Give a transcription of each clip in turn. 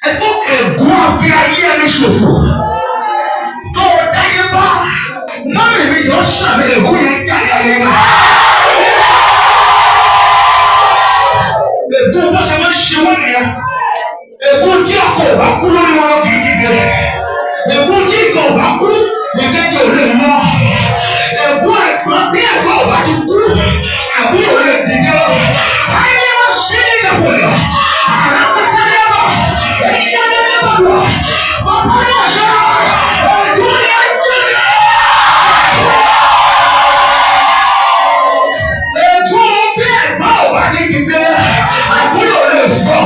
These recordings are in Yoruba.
ẹgbọ́n ègún àfi ayé ẹni ṣòfò tó o dáyé bá mọ́mì mi yóò ṣàmì ègún yẹn jáde ayé wa. Ègún bó ṣe máa ń ṣe wọ́n nìyẹn. Ègún tí ọkọ̀ ò bá kú lórí wọn kì í dìde. Ègún tí ìkọ̀ ò bá kú ìkejì ò lè mọ. Ègún ẹ̀gbọ́n bí ẹ̀gbọ́n ò bá ti kú àbúrò lè dìde. Ayé wọn ṣí ìdẹ̀wọ̀ yọ. Àràpàtà yẹ bọ̀. Ìyá yẹ bọ̀ lọ. Bàbá yóò ṣe ègún yẹn jáde. Ègún bí ẹ̀gbọ́n ò bá ti dìde àbúrò lè fọ̀.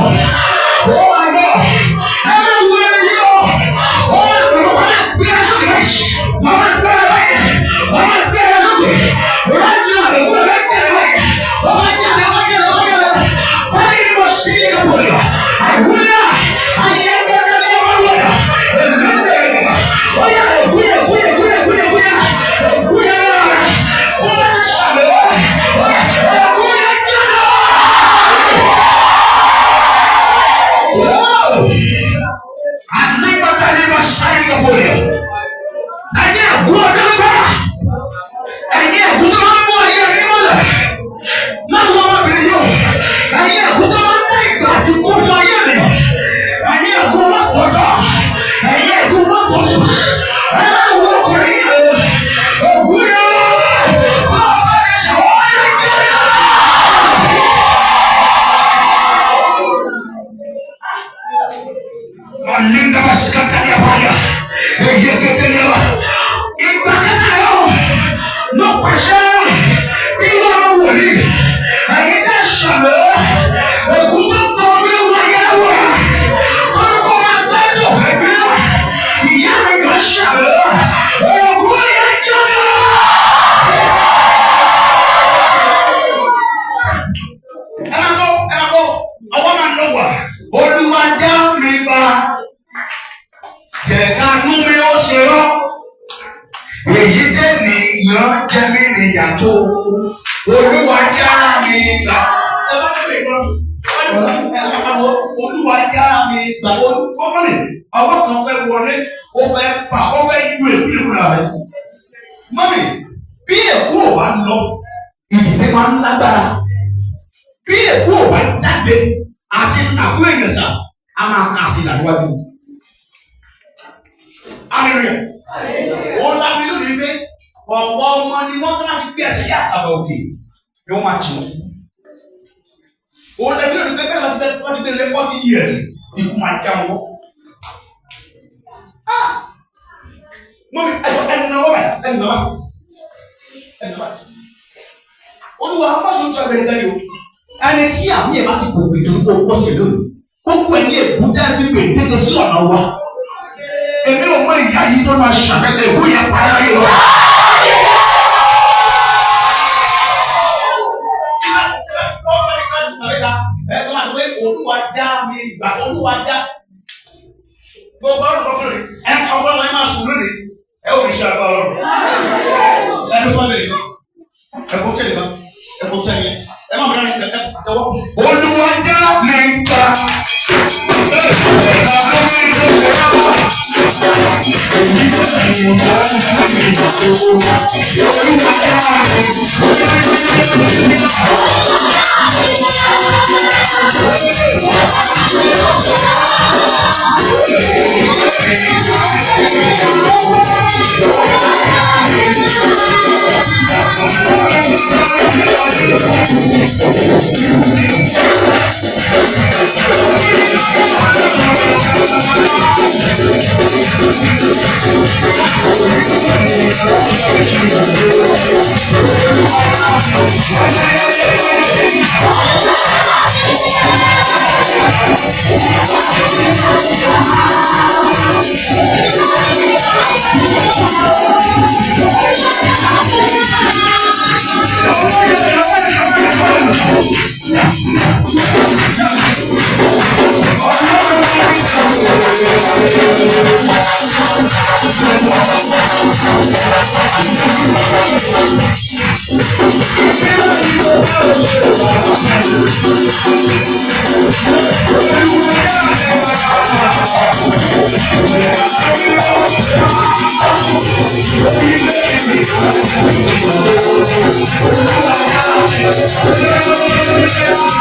Thank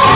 you.